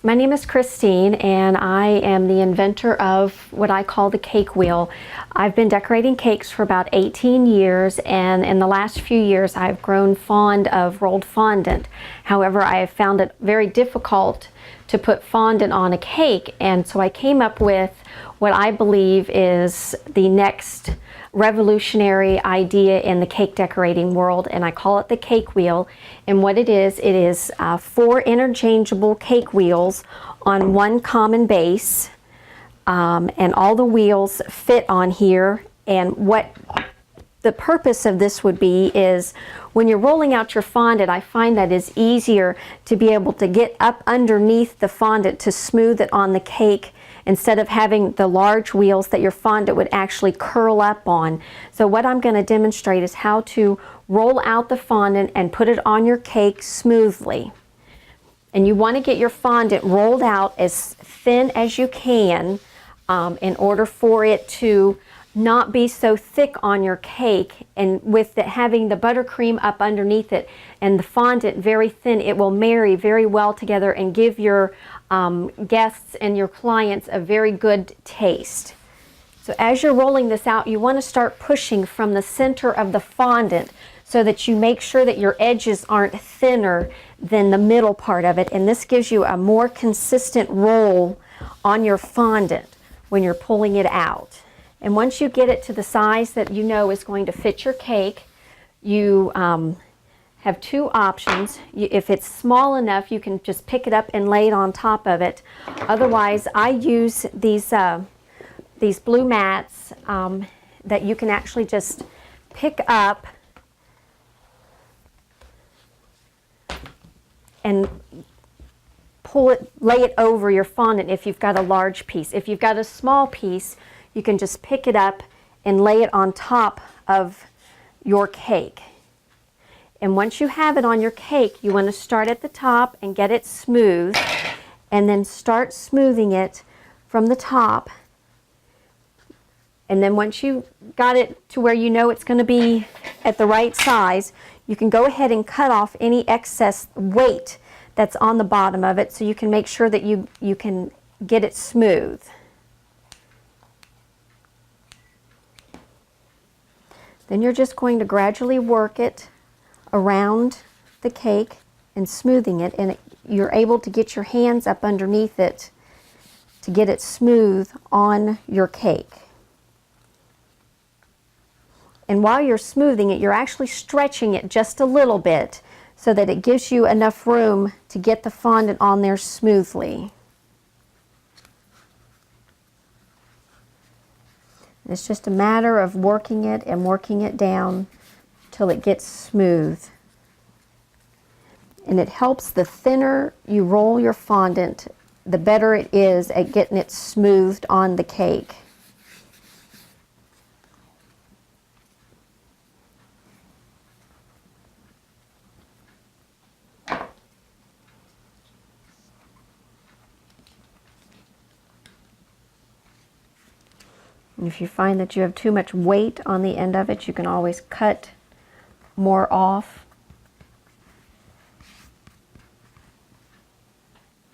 My name is Christine, and I am the inventor of what I call the cake wheel. I've been decorating cakes for about 18 years, and in the last few years I've grown fond of rolled fondant. However, I have found it very difficult to put fondant on a cake, and so I came up with what I believe is the next revolutionary idea in the cake decorating world, and I call it the cake wheel. And what it is 4 interchangeable cake wheels on one common base, and all the wheels fit on here. And what the purpose of this would be is when you're rolling out your fondant, I find that it's easier to be able to get up underneath the fondant to smooth it on the cake, instead of having the large wheels that your fondant would actually curl up on. So what I'm going to demonstrate is how to roll out the fondant and put it on your cake smoothly. And you want to get your fondant rolled out as thin as you can in order for it to not be so thick on your cake, and with having the buttercream up underneath it and the fondant very thin, it will marry very well together and give your guests and your clients a very good taste. So as you're rolling this out, you want to start pushing from the center of the fondant so that you make sure that your edges aren't thinner than the middle part of it, and this gives you a more consistent roll on your fondant when you're pulling it out. And once you get it to the size that you know is going to fit your cake, you have 2 options. If it's small enough, you can just pick it up and lay it on top of it. Otherwise, I use these blue mats that you can actually just pick up and lay it over your fondant if you've got a large piece. If you've got a small piece, you can just pick it up and lay it on top of your cake. And once you have it on your cake, you want to start at the top and get it smooth, and then start smoothing it from the top. And then once you got it to where you know it's going to be at the right size, you can go ahead and cut off any excess weight that's on the bottom of it, so you can make sure that you can get it smooth. Then you're just going to gradually work it around the cake and smoothing it, and you're able to get your hands up underneath it to get it smooth on your cake. And while you're smoothing it, you're actually stretching it just a little bit so that it gives you enough room to get the fondant on there smoothly. It's just a matter of working it and working it down till it gets smooth. And it helps, the thinner you roll your fondant, the better it is at getting it smoothed on the cake. And if you find that you have too much weight on the end of it, you can always cut more off.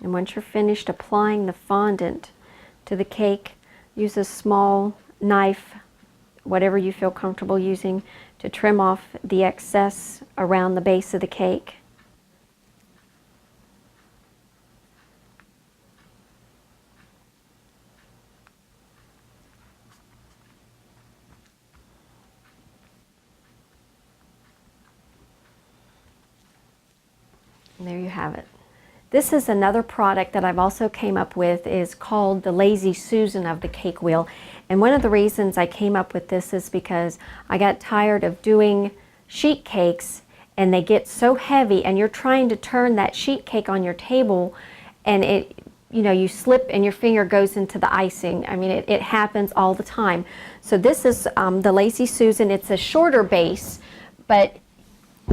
And once you're finished applying the fondant to the cake, use a small knife, whatever you feel comfortable using, to trim off the excess around the base of the cake. And there you have it. This is another product that I've also came up with, is called the Lazy Susan of the cake wheel. And one of the reasons I came up with this is because I got tired of doing sheet cakes, and they get so heavy, and you're trying to turn that sheet cake on your table, and you slip and your finger goes into the icing. I mean, it happens all the time. So this is the Lazy Susan. It's a shorter base, but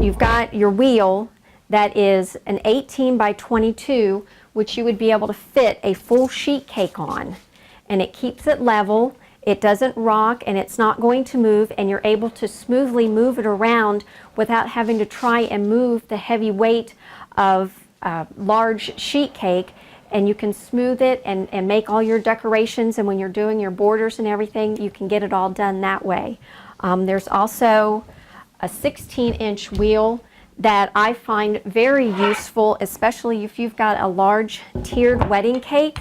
you've got your wheel that is an 18 by 22, which you would be able to fit a full sheet cake on. And it keeps it level, it doesn't rock, and it's not going to move, and you're able to smoothly move it around without having to try and move the heavy weight of a large sheet cake. and you can smooth it and make all your decorations, and when you're doing your borders and everything, you can get it all done that way. There's also a 16-inch wheel that I find very useful, especially if you've got a large tiered wedding cake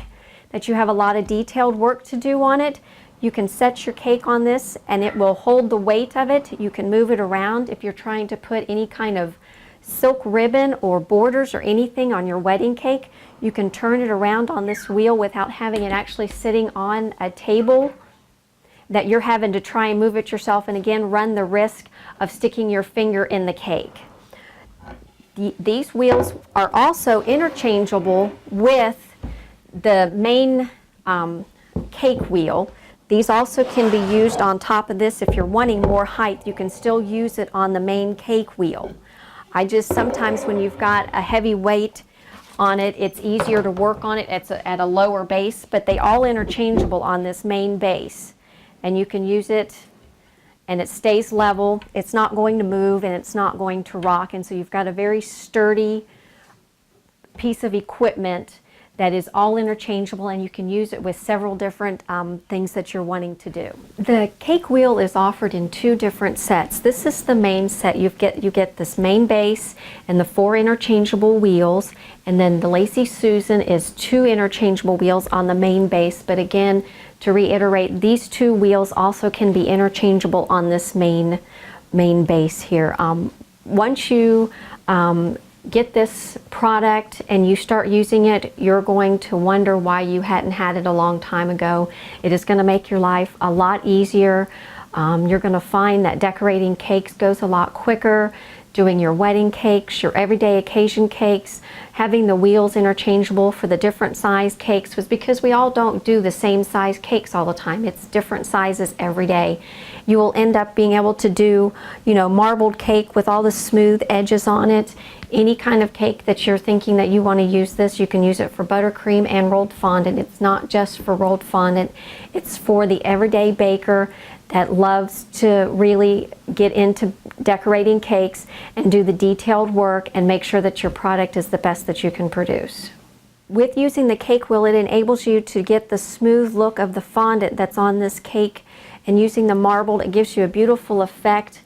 that you have a lot of detailed work to do on it. You can set your cake on this and it will hold the weight of it. You can move it around if you're trying to put any kind of silk ribbon or borders or anything on your wedding cake. You can turn it around on this wheel without having it actually sitting on a table that you're having to try and move it yourself, and again run the risk of sticking your finger in the cake. These wheels are also interchangeable with the main cake wheel. These also can be used on top of this. If you're wanting more height, you can still use it on the main cake wheel. I just sometimes when you've got a heavy weight on it, it's easier to work on it at a lower base, but they all interchangeable on this main base. And you can use it and it stays level. It's not going to move and it's not going to rock, and so you've got a very sturdy piece of equipment that is all interchangeable, and you can use it with several different things that you're wanting to do. The cake wheel is offered in two different sets. This is the main set. You get this main base and the 4 interchangeable wheels, and then the Lazy Susan is 2 interchangeable wheels on the main base. But again, to reiterate, these 2 wheels also can be interchangeable on this main base here. Once you get this product and you start using it, you're going to wonder why you hadn't had it a long time ago. It is going to make your life a lot easier. You're going to find that decorating cakes goes a lot quicker. Doing your wedding cakes, your everyday occasion cakes, having the wheels interchangeable for the different size cakes was because we all don't do the same size cakes all the time. It's different sizes every day. You will end up being able to do, marbled cake with all the smooth edges on it. Any kind of cake that you're thinking that you want to use this, you can use it for buttercream and rolled fondant. It's not just for rolled fondant. It's for the everyday baker that loves to really get into decorating cakes and do the detailed work and make sure that your product is the best that you can produce. With using the cake wheel, it enables you to get the smooth look of the fondant that's on this cake, and using the marbled, it gives you a beautiful effect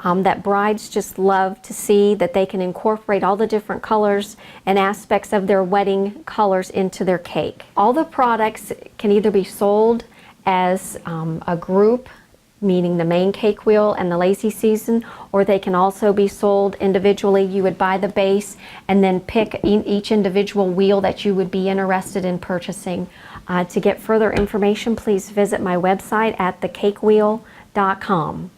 that brides just love to see, that they can incorporate all the different colors and aspects of their wedding colors into their cake. All the products can either be sold as a group, meaning the main cake wheel and the Lazy Susan, or they can also be sold individually. You would buy the base and then pick each individual wheel that you would be interested in purchasing. To get further information, please visit my website at thecakewheel.com.